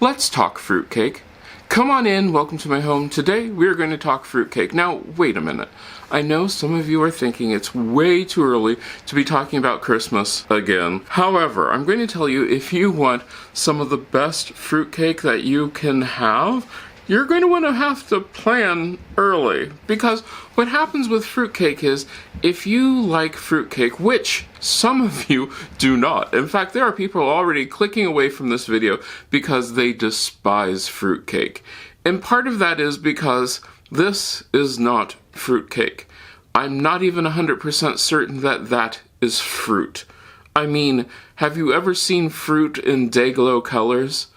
Let's talk fruitcake. Come on in, welcome to my home. Today we are going to talk fruitcake. Now, wait a minute. I know some of you are thinking it's way too early to be talking about Christmas again. However, I'm going to tell you, if you want some of the best fruitcake that you can have, you're going to have to plan early. Because what happens with fruitcake is, if you like fruitcake, which some of you do not. In fact, there are people already clicking away from this video because they despise fruitcake. And part of that is because this is not fruitcake. I'm not even 100% certain that that is fruit. I mean, have you ever seen fruit in day-glow colors?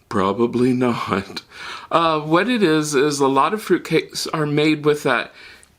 Probably not. What it is a lot of fruitcakes are made with that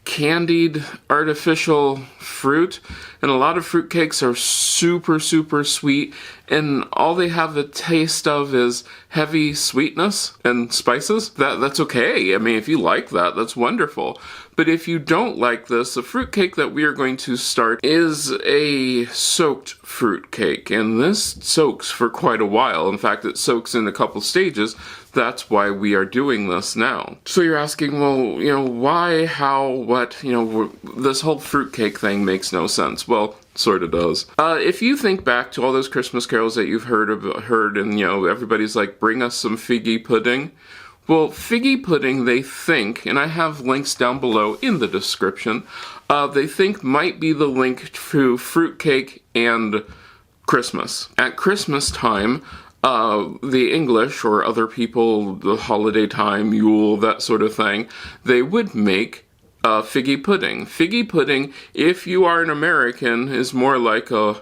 candied artificial fruit, and a lot of fruitcakes are super sweet, and all they have a taste of is heavy sweetness and spices. That's okay. I mean, if you like that, that's wonderful. But if you don't like this, the fruitcake that we are going to start is a soaked fruitcake, and this soaks for quite a while. In fact, it soaks in a couple stages. That's why we are doing this now. So you're asking, well, why, how, what, this whole fruitcake thing makes no sense. Well, sort of does. If you think back to all those Christmas carols that you've heard, and everybody's like, bring us some figgy pudding. Well, figgy pudding, they think, and I have links down below in the description, they think might be the link to fruitcake and Christmas. At Christmas time, the English, or other people, the holiday time, Yule, that sort of thing, they would make figgy pudding. Figgy pudding, if you are an American, is more like a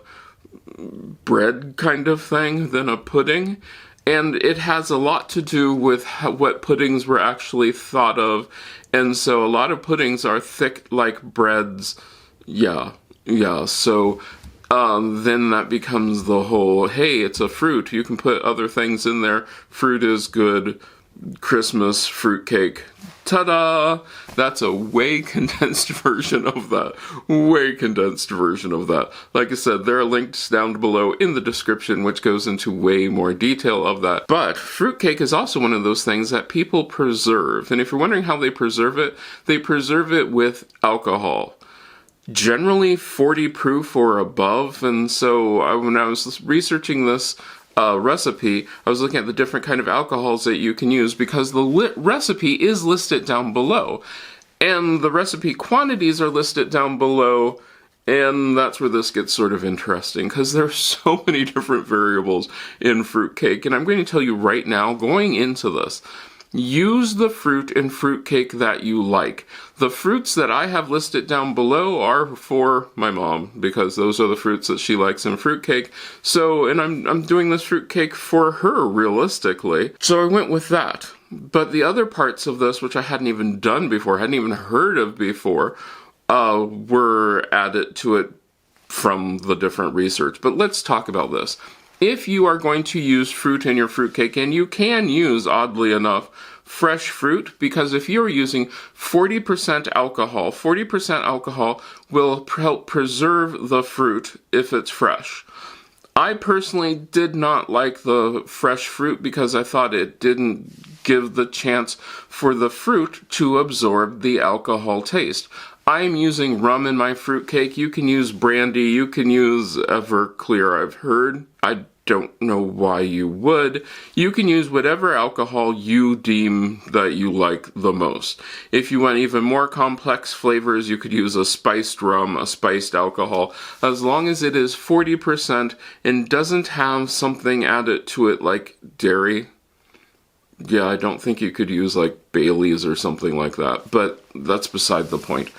bread kind of thing than a pudding. And it has a lot to do with what puddings were actually thought of. And so a lot of puddings are thick like breads. Yeah. So then that becomes the whole, hey, it's a fruit. You can put other things in there. Fruit is good. Christmas fruitcake. Ta-da! That's a way condensed version of that. Like I said, there are links down below in the description which goes into way more detail of that. But fruitcake is also one of those things that people preserve. And if you're wondering how they preserve it with alcohol. Generally 40 proof or above. And so when I was researching this recipe, I was looking at the different kind of alcohols that you can use, because the recipe is listed down below, and the recipe quantities are listed down below, and that's where this gets sort of interesting, because there are so many different variables in fruitcake. And I'm going to tell you right now, going into this, use the fruit in fruitcake that you like. The fruits that I have listed down below are for my mom, because those are the fruits that she likes in fruitcake. So, and I'm doing this fruitcake for her, realistically. So I went with that. But the other parts of this, which I hadn't even done before, hadn't even heard of before, were added to it from the different research. But let's talk about this. If you are going to use fruit in your fruitcake, and you can use, oddly enough, fresh fruit, because if you're using 40% alcohol, 40% alcohol will help preserve the fruit if it's fresh. I personally did not like the fresh fruit because I thought it didn't give the chance for the fruit to absorb the alcohol taste. I'm using rum in my fruitcake. You can use brandy. You can use Everclear, I've heard. I don't know why you would. You can use whatever alcohol you deem that you like the most. If you want even more complex flavors, you could use a spiced rum, a spiced alcohol, as long as it is 40% and doesn't have something added to it like dairy. Yeah, I don't think you could use like Bailey's or something like that, but that's beside the point.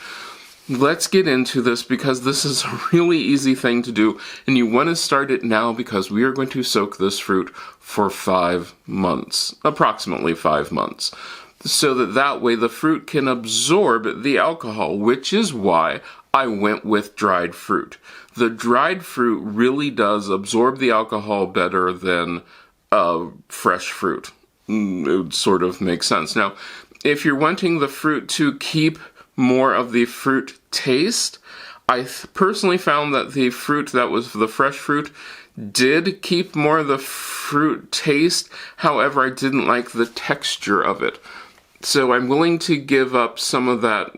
Let's get into this, because this is a really easy thing to do, and you want to start it now, because we are going to soak this fruit for 5 months, approximately 5 months, so that way the fruit can absorb the alcohol, which is why I went with dried fruit. The dried fruit really does absorb the alcohol better than fresh fruit. It would sort of make sense. Now, if you're wanting the fruit to keep more of the fruit taste, I personally found that the fruit that was the fresh fruit did keep more of the fruit taste. However, I didn't like the texture of it. So I'm willing to give up some of that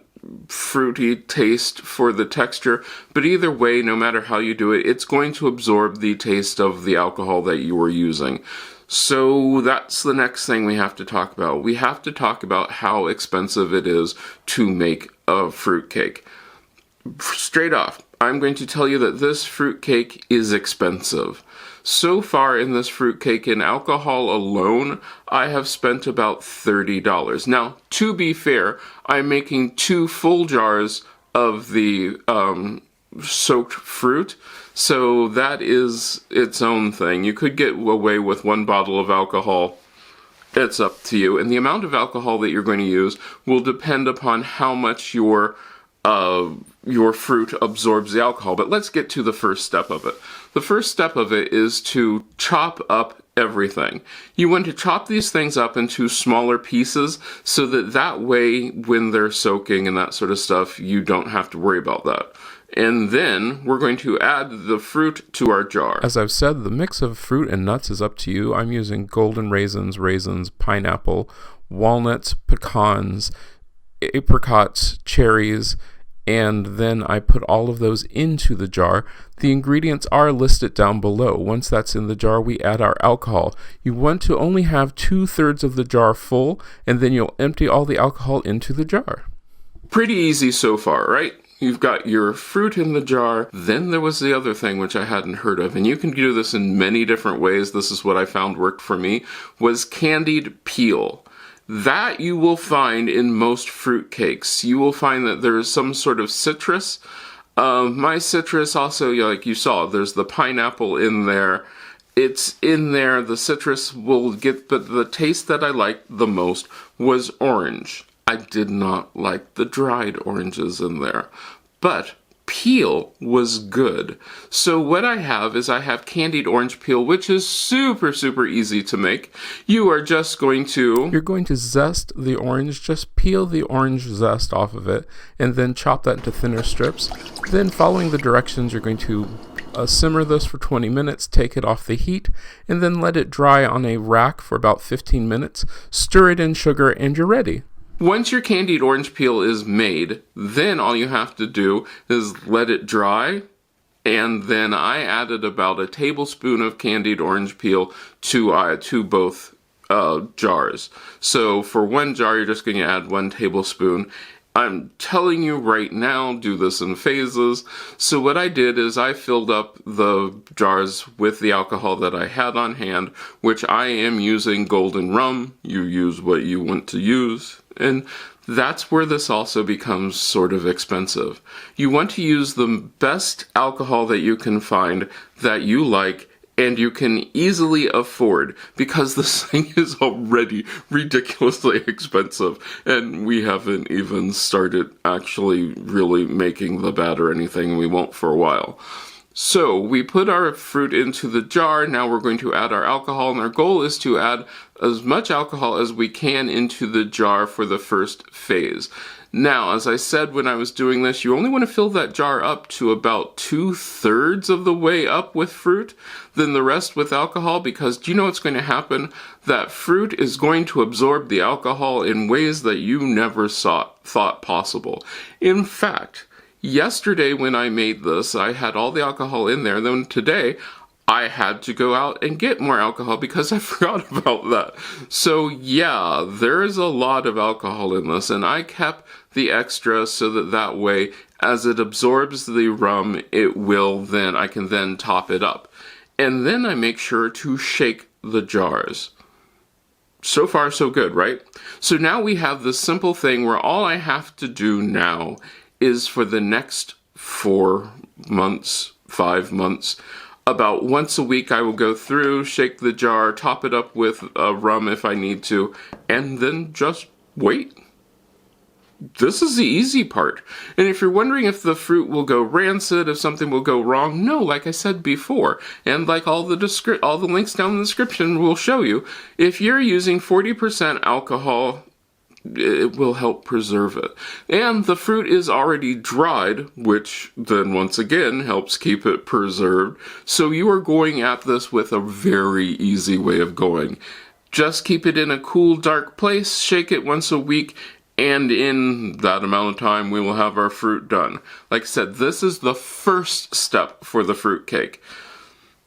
fruity taste for the texture, but either way, no matter how you do it, it's going to absorb the taste of the alcohol that you are using. So that's the next thing we have to talk about. We have to talk about how expensive it is to make a fruitcake. Straight off, I'm going to tell you that this fruitcake is expensive. So far in this fruitcake, in alcohol alone, I have spent about $30. Now, to be fair, I'm making 2 full jars of the soaked fruit, so that is its own thing. You could get away with 1 bottle of alcohol. It's up to you. And the amount of alcohol that you're going to use will depend upon how much your fruit absorbs the alcohol. But let's get to the first step of it. The first step of it is to chop up everything. You want to chop these things up into smaller pieces so that way when they're soaking and that sort of stuff, you don't have to worry about that. And then we're going to add the fruit to our jar. As I've said, the mix of fruit and nuts is up to you. I'm using golden raisins, pineapple, walnuts, pecans, apricots, cherries, and then I put all of those into the jar. The ingredients are listed down below. Once that's in the jar, we add our alcohol. You want to only have 2/3 of the jar full, and then you'll empty all the alcohol into the jar. Pretty easy so far, right? You've got your fruit in the jar. Then there was the other thing which I hadn't heard of, and you can do this in many different ways. This is what I found worked for me, was candied peel. That you will find in most fruit cakes. You will find that there is some sort of citrus. My citrus also, like you saw, there's the pineapple in there. It's in there. The citrus will get, but the taste that I liked the most was orange. I did not like the dried oranges in there, but peel was good. So what I have is I have candied orange peel, which is super, super easy to make. You're going to zest the orange, just peel the orange zest off of it, and then chop that into thinner strips. Then following the directions, you're going to simmer this for 20 minutes, take it off the heat, and then let it dry on a rack for about 15 minutes. Stir it in sugar, and you're ready. Once your candied orange peel is made, then all you have to do is let it dry, and then I added about a tablespoon of candied orange peel to both jars. So for 1 jar, you're just going to add 1 tablespoon. I'm telling you right now, do this in phases. So what I did is I filled up the jars with the alcohol that I had on hand, which I am using golden rum. You use what you want to use. And that's where this also becomes sort of expensive. You want to use the best alcohol that you can find that you like and you can easily afford, because this thing is already ridiculously expensive and we haven't even started actually really making the batter or anything, and we won't for a while. So we put our fruit into the jar. Now we're going to add our alcohol, and our goal is to add as much alcohol as we can into the jar for the first phase. Now, as I said when I was doing this, you only want to fill that jar up to about 2/3 of the way up with fruit, then the rest with alcohol, because do you know what's going to happen? That fruit is going to absorb the alcohol in ways that you never thought possible. In fact, yesterday when I made this, I had all the alcohol in there. Then today, I had to go out and get more alcohol because I forgot about that. So yeah, there is a lot of alcohol in this, and I kept the extra so that way, as it absorbs the rum, I can then top it up. And then I make sure to shake the jars. So far, so good, right? So now we have this simple thing where all I have to do now is for the next 4 months, 5 months, about once a week I will go through, shake the jar, top it up with rum if I need to, and then just wait. This is the easy part. And if you're wondering if the fruit will go rancid, if something will go wrong, no, like I said before, and like all the links down in the description will show you, if you're using 40% alcohol, it will help preserve it. And the fruit is already dried, which then once again helps keep it preserved. So you are going at this with a very easy way of going. Just keep it in a cool, dark place, shake it once a week, and in that amount of time, we will have our fruit done. Like I said, this is the first step for the fruitcake.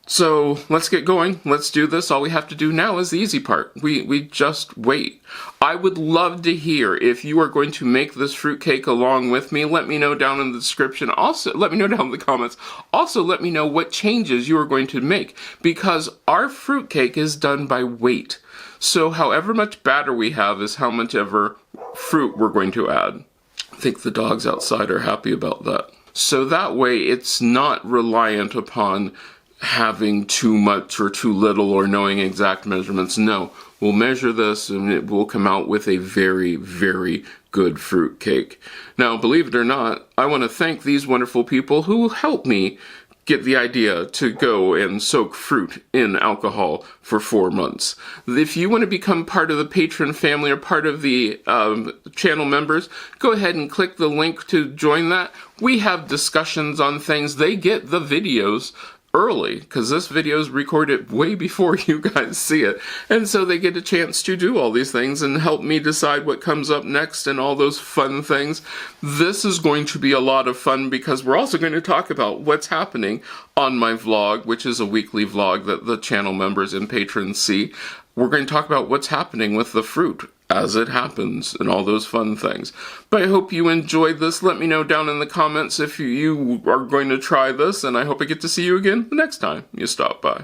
So let's get going. Let's do this. All we have to do now is the easy part. We just wait. I would love to hear if you are going to make this fruitcake along with me. Let me know down in the description. Also, let me know down in the comments. Also, let me know what changes you are going to make, because our fruitcake is done by weight. So however much batter we have is how much ever fruit we're going to add. I think the dogs outside are happy about that. So that way it's not reliant upon having too much or too little or knowing exact measurements. No, we'll measure this and it will come out with a very, very good fruit cake. Now, believe it or not, I want to thank these wonderful people who helped me get the idea to go and soak fruit in alcohol for 4 months. If you want to become part of the patron family or part of the channel members, go ahead and click the link to join that. We have discussions on things. They get the videos early, because this video is recorded way before you guys see it, and so they get a chance to do all these things and help me decide what comes up next and all those fun things. This is going to be a lot of fun, because we're also going to talk about what's happening on my vlog, which is a weekly vlog that the channel members and patrons see. We're going to talk about what's happening with the fruit as it happens and all those fun things. But I hope you enjoyed this. Let me know down in the comments if you are going to try this, and I hope I get to see you again the next time you stop by.